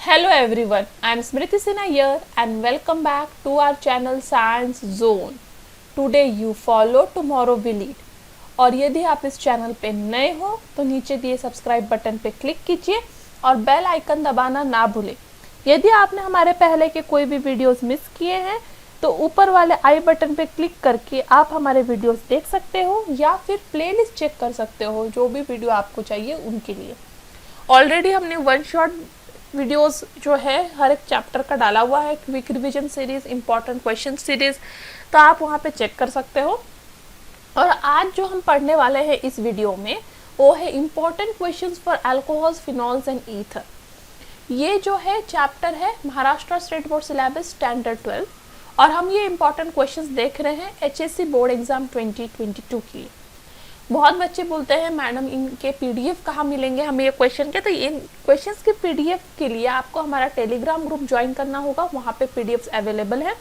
Hello everyone, I am Smriti Sinha here and welcome back to our channel Science Zone. Today you follow, tomorrow we lead. और यदि आप इस channel पे नए हो तो नीचे दिए सब्सक्राइब बटन पे क्लिक कीजिए और बेल आइकन दबाना ना भूलें। यदि आपने हमारे पहले के कोई भी वीडियोस मिस किए हैं तो ऊपर वाले आई बटन पे क्लिक करके आप हमारे वीडियोस देख सकते हो या फिर प्लेलिस्ट चेक कर सकते हो जो भी वीडियो आपको चाहिए उनके लिए। ऑलरेडी हमने वन शॉट वीडियोस जो है हर एक चैप्टर का डाला हुआ है, quick revision series, important question series, तो आप वहाँ पे चेक कर सकते हो। और आज जो हम पढ़ने वाले हैं इस वीडियो में वो है important questions for alcohols, phenols and ether. ये जो है चैप्टर है Maharashtra state board syllabus standard 12 और हम ये इंपॉर्टेंट क्वेश्चंस देख रहे हैं HSC बोर्ड एग्जाम 2022 की। बहुत बच्चे बोलते हैं मैडम इनके पीडीएफ कहाँ मिलेंगे हमें ये क्वेश्चन के, तो इन क्वेश्चंस के पीडीएफ के लिए आपको हमारा टेलीग्राम ग्रुप ज्वाइन करना होगा। वहाँ पे पीडीएफ अवेलेबल है।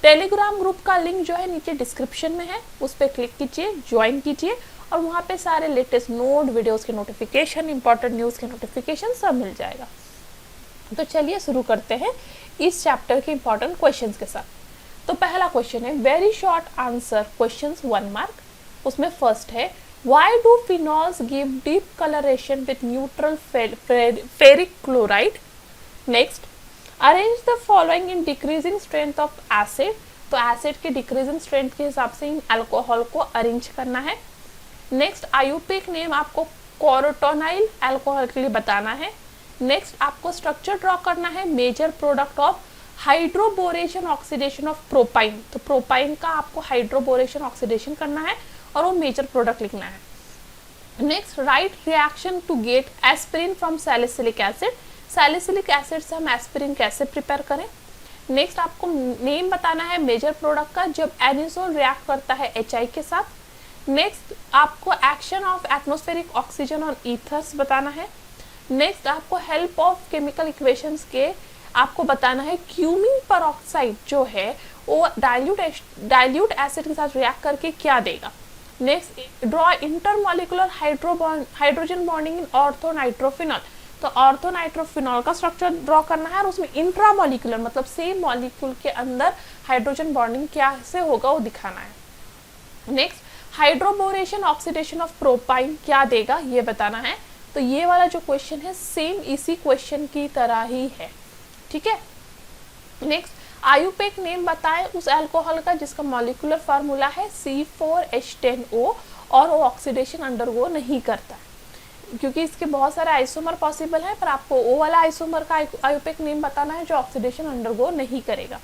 टेलीग्राम ग्रुप का लिंक जो है नीचे डिस्क्रिप्शन में है, उस पर क्लिक कीजिए, ज्वाइन कीजिए और वहाँ पे सारे लेटेस्ट नोट, वीडियोस के नोटिफिकेशन, इंपॉर्टेंट न्यूज़ के नोटिफिकेशन सब मिल जाएगा। तो चलिए शुरू करते हैं इस चैप्टर के इंपॉर्टेंट क्वेश्चन के साथ। तो पहला क्वेश्चन है very short answer question 1 mark. उसमें फर्स्ट है why do phenols give deep colouration with neutral ferric chloride. Next arrange the following in decreasing strength of acid. तो एसिड के डिक्रीजिंग स्ट्रेंथ के हिसाब से इन अल्कोहल को अरेंज करना है। नेक्स्ट आयुपिक नेम आपको कोरोटोनाइल अल्कोहल के लिए बताना है। नेक्स्ट आपको स्ट्रक्चर ड्रॉ करना है major product of hydroboration oxidation of propyne. तो प्रोपाइन का आपको हाइड्रोबोरेशन ऑक्सीडेशन करना है और वो मेजर प्रोडक्ट लिखना है। Next write reaction to get aspirin from salicylic acid. Salicylic acid से हम एस्पिरिन कैसे प्रिपेयर करें। नेक्स्ट आपको नेम बताना है मेजर प्रोडक्ट का जब एनिसोल रिएक्ट करता है HI के साथ। नेक्स्ट आपको action of atmospheric oxygen on ethers बताना है। नेक्स्ट आपको हेल्प ऑफ केमिकल इक्वेशंस के आपको बताना है क्यूमीन परऑक्साइड जो है वो डाइल्यूट एसिड के साथ रिएक्ट करके क्या देगा। Next draw intermolecular hydrogen bonding in orthonitrophenol. तो ऑर्थोनाइट्रोफिनॉल का स्ट्रक्चर ड्रॉ करना है और उसमें इंट्रामॉलिकुलर मतलब सेम मॉलिक्यूल के अंदर हाइड्रोजन बॉन्डिंग क्या से होगा वो दिखाना है। Next hydroboration oxidation of propyne क्या देगा ये बताना है। तो ये वाला जो क्वेश्चन है सेम इसी क्वेश्चन की तरह ही है, ठीक है। नेक्स्ट आयुपेक नेम बताएं उस अल्कोहल का जिसका मॉलिक्यूलर फार्मूला है C4H10O और वो ऑक्सीडेशन अंडरगो नहीं करता है, क्योंकि इसके बहुत सारे आइसोमर पॉसिबल है पर आपको वो वाला आइसोमर का आयुपेक नेम बताना है जो ऑक्सीडेशन अंडरगो नहीं करेगा।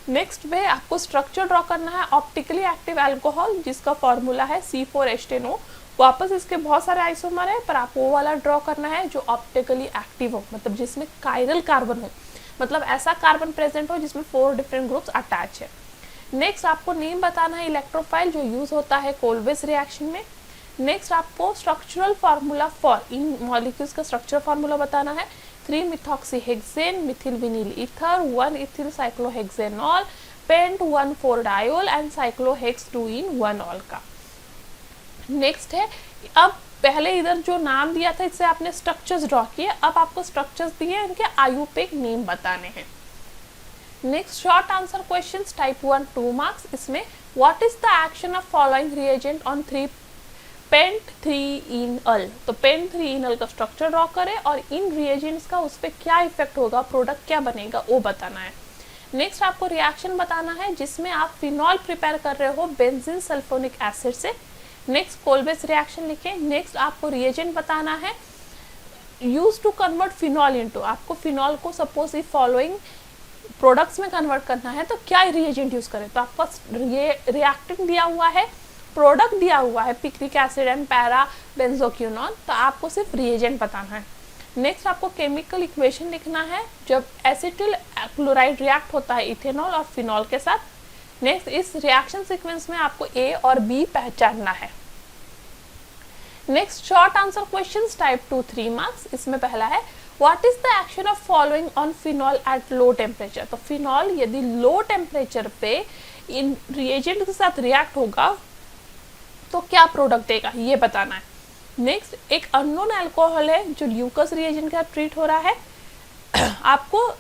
नेक्स्ट पे आपको स्ट्रक्चर ड्रॉ करना है ऑप्टिकली एक्टिव अल्कोहल जिसका फॉर्मूला है C4H10O। वापस इसके बहुत सारे आइसोमर है पर आपको वो वाला ड्रॉ करना है जो ऑप्टिकली एक्टिव हो, मतलब जिसमें कायरल कार्बन हो, मतलब ऐसा कार्बन प्रेजेंट हो जिसमें 4 डिफरेंट ग्रुप्स अटैच है। नेक्स्ट आपको नेम बताना है इलेक्ट्रोफाइल जो यूज होता है कोलवेस रिएक्शन में। नेक्स्ट आपको structural formula for in molecules का स्ट्रक्चर फार्मूला बताना है 3-methoxyhexane, methyl vinyl ether, 1-ethyl cyclohexanol, pent 1,4-diol and cyclohex 2-in-1-ol का। नेक्स्ट है अब पहले इधर जो नाम दिया था इससे आपने स्ट्रक्चर्स ड्रॉ किए, अब आपको स्ट्रक्चर्स दिए इनके आयुपेक नेम बताने हैं। Next short answer questions type 1 2 marks. इसमें what is the action of following reagent on 3 pent 3-enol। तो पेंट 3-enol का स्ट्रक्चर ड्रॉ करें और इन रिएजेंट्स का उस पर क्या इफेक्ट होगा, प्रोडक्ट क्या बनेगा वो बताना है। नेक्स्ट आपको रिएक्शन बताना है जिसमें आप फिनॉल प्रिपेयर कर रहे हो बेंजीन सल्फोनिक एसिड से। नेक्स्ट कोलबेस रिएक्शन लिखें। नेक्स्ट आपको रिएजेंट बताना है use to convert phenol into, आपको फिनॉल को सपोज इफ फॉलोइंग प्रोडक्ट्स में कन्वर्ट करना है तो क्या रिएजेंट यूज करें। तो आपका ये रिएक्टेंट दिया हुआ है, प्रोडक्ट दिया हुआ है पिक्रिक एसिड एंड पैरा बेंजोक्यूनॉन, तो आपको सिर्फ रिएजेंट बताना है। नेक्स्ट आपको केमिकल इक्वेशन लिखना है जब एसिटिल क्लोराइड रिएक्ट होता है इथेनॉल और फिनॉल के साथ। नेक्स्ट इस रिएक्शन सीक्वेंस में आपको A और B पहचानना है। Next short answer questions type 2 3 marks. इसमें पहला है what is the action of following on phenol at low temperature. तो फिनॉल यदि लो टेम्परेचर पे इन रिएजेंट के साथ रिएक्ट होगा तो क्या प्रोडक्ट देगा ये बताना है। नेक्स्ट एक अननोन अल्कोहल है जो ल्यूकस रिएजेंट के साथ ट्रीट हो रहा है। आपको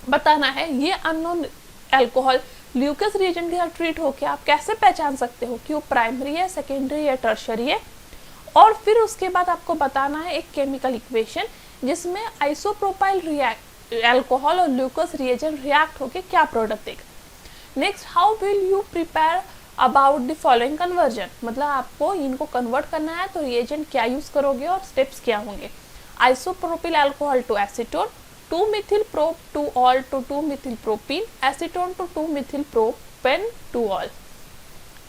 बताना है ये अननोन अल्कोहल ल्यूकस रिएजेंट के साथ ट्रीट होकर आप कैसे पहचान सकते हो कि वो प्राइमरी है, सेकेंडरी या टर्शरी है। और फिर उसके बाद आपको बताना है एक केमिकल इक्वेशन जिसमें आइसोप्रोपाइल अल्कोहल और ल्यूकस रिएजेंट रिएक्ट होकर क्या प्रोडक्ट देगा। Next, how will you prepare about the following conversion, मतलब आपको इनको कन्वर्ट करना है तो रिएजेंट क्या यूज करोगे और स्टेप्स क्या होंगे। Isopropyl alcohol to acetone, 2-methyl prop to all to 2-methyl propene, acetone to 2-methyl propen to all।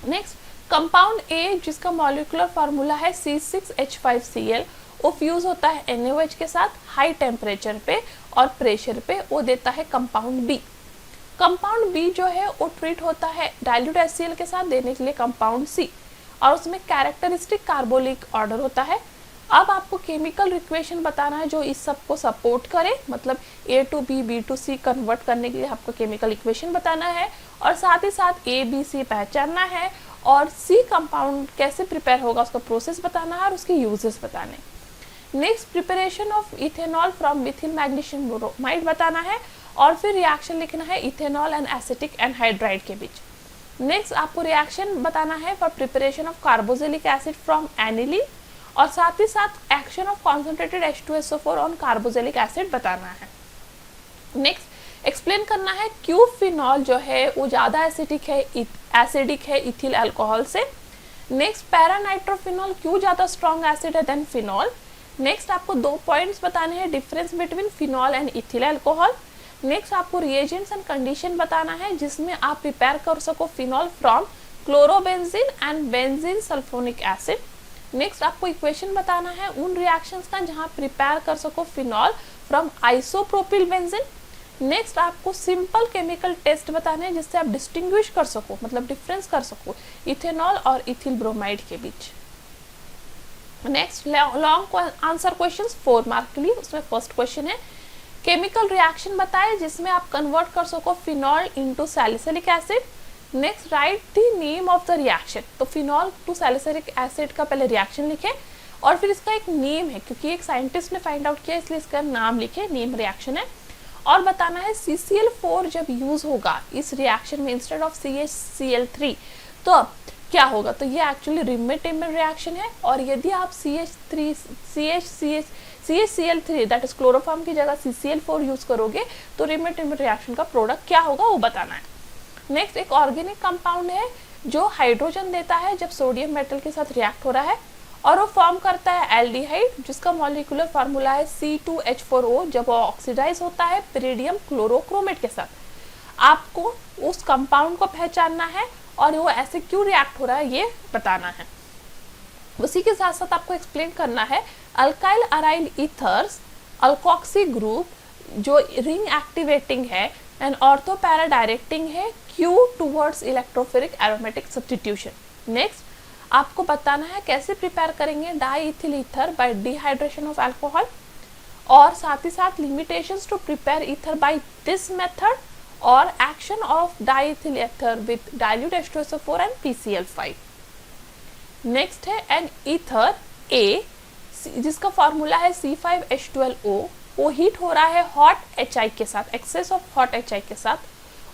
Next, compound A जिसका मॉलिक्यूलर फार्मूला है C6H5Cl, वो फ्यूज होता है NaOH के साथ हाई टेम्परेचर पे और प्रेशर पे, वो देता है कंपाउंड बी। कंपाउंड बी जो है वो ट्रीट होता है डाइल्यूट HCl के साथ देने के लिए कंपाउंड सी, और उसमें कैरेक्टरिस्टिक कार्बोलिक ऑर्डर होता है। अब आपको केमिकल इक्वेशन बताना है जो इस सब को सपोर्ट करे, मतलब A to B, B to C convert करने के लिए आपको केमिकल इक्वेशन बताना है, और साथ ही साथ A, B, C पहचानना है, और C कंपाउंड कैसे प्रिपेयर होगा उसका प्रोसेस बताना है और उसके यूजेस बताने। Next, preparation of ethanol from Mithil magnesium bromide बताना है, और फिर रिएक्शन लिखना है इथेनॉल एंड एसिटिक एनहाइड्राइड के बीच। नेक्स्ट, आपको रिएक्शन बताना है for preparation of carboxylic acid from aniline, और साथ ही साथ action of concentrated H2SO4 on carboxylic acid बताना है। नेक्स्ट, एक्सप्लेन करना है क्यों फिनॉल जो है वो ज़्यादा एसिडिक है इथिल अल्कोहल से। नेक्स्ट, पैरानाइट्रोफिनॉल क्यों ज़्यादा स्ट्रॉन्ग एसिड है देन फिनॉल। नेक्स्ट, आपको 2 पॉइंट्स बताने हैं difference between phenol and ethyl alcohol. Next, आपको रिएजेंट्स एंड कंडीशन बताना है जिसमें आप प्रिपेयर कर सको phenol from chlorobenzene and benzene sulphonic acid. Next, आपको इक्वेशन बताना है उन रिएक्शंस का जहां प्रिपेयर कर सको phenol from isopropyl benzene. Next, आपको सिंपल केमिकल टेस्ट बताने हैं जिससे आप डिस्टिंग्विश कर सको, मतलब डिफरेंस कर सको इथेनॉल और इथिल ब्रोमाइड के बीच। Next, long answer questions 4 mark के लिए। उसमें फर्स्ट क्वेश्चन है केमिकल रिएक्शन बताए जिसमें आप कन्वर्ट कर सको phenol into salicylic acid. Next, write the name of the reaction, तो फिनॉल टू सैलिसिलिक एसिड का पहले रिएक्शन लिखे और फिर इसका एक नेम है, क्योंकि एक साइंटिस्ट ने फाइंड आउट किया इसलिए इसका नाम लिखे, नेम रिएक्शन है। और बताना है CCl4 जब यूज होगा इस रिएक्शन में इंस्टेड ऑफ CHCl3 तो अब क्या होगा, तो ये एक्चुअली रिमिटेबल रिएक्शन है, और यदि आप CHCl3 दैट इज क्लोरोफॉर्म की जगह CCl4 यूज करोगे तो रिमिटेबल रिएक्शन का प्रोडक्ट क्या होगा वो बताना है। नेक्स्ट, एक ऑर्गेनिक कंपाउंड है जो हाइड्रोजन देता है जब सोडियम मेटल के साथ रिएक्ट हो रहा है, और वो फॉर्म करता है एल्डिहाइड जिसका मॉलिक्यूलर फार्मूला है C2H4O जब वो ऑक्सीडाइज होता है पिरिडियम क्लोरोक्रोमेट के साथ। आपको उस कंपाउंड को पहचानना है और वो ऐसे क्यों रिएक्ट हो रहा है ये बताना है। उसी के साथ साथ आपको एक्सप्लेन करना है alkyl aryl ethers alkoxy group जो रिंग एक्टिवेटिंग है एंड ऑर्थो पैरा डायरेक्टिंग है Q towards electrophilic aromatic substitution. Next, आपको बताना है कैसे प्रिपेयर करेंगे diethyl ether by dehydration of alcohol, और साथ ही साथ limitations to prepare ether by this method और action of diethyl ether with dilute H2SO4 and PCl5। Next है एन ईथर A जिसका फॉर्मूला है C5H12O, वो हीट हो रहा है हॉट HI के साथ, एक्सेस ऑफ हॉट HI के साथ,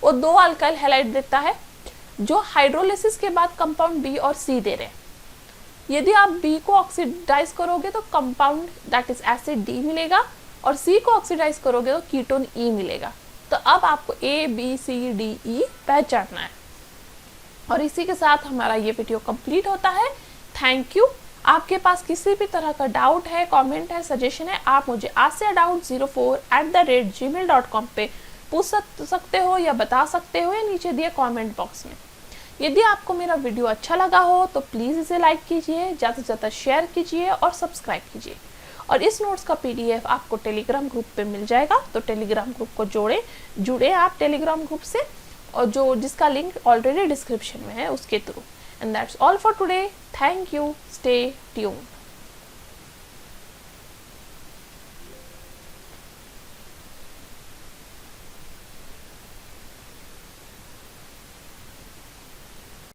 वो 2 अल्काइल हैलाइड देता है जो हाइड्रोलिसिस के बाद कंपाउंड B और C दे रहे हैं। यदि आप B को ऑक्सीडाइज करोगे तो compound that is acid D मिलेगा, और C को ऑक्सीडाइज करोगे तो कीटोन E मिलेगा। तो अब आपको A, B, C, D, E पहचानना है। और इसी के साथ हमारा ये वीडियो कंप्लीट होता है। Thank you. आपके पास किसी भी तरह का डाउट है, कमेंट है, सजेशन है, आप मुझे askyadout04@gmail.com पे पूछ सकते हो या बता सकते हो या नीचे दिए कमेंट बॉक्स में। यदि आपको मेरा वीडियो अच्छा लगा हो तो प्लीज़ इसे लाइक कीजिए, ज़्यादा से ज़्यादा शेयर कीजिए और सब्सक्राइब कीजिए। और इस नोट्स का PDF आपको टेलीग्राम ग्रुप पे मिल जाएगा, तो टेलीग्राम ग्रुप को जुड़े आप टेलीग्राम ग्रुप से, और जिसका लिंक ऑलरेडी डिस्क्रिप्शन में है उसके through. And that's all for today. Thank you. Stay tuned.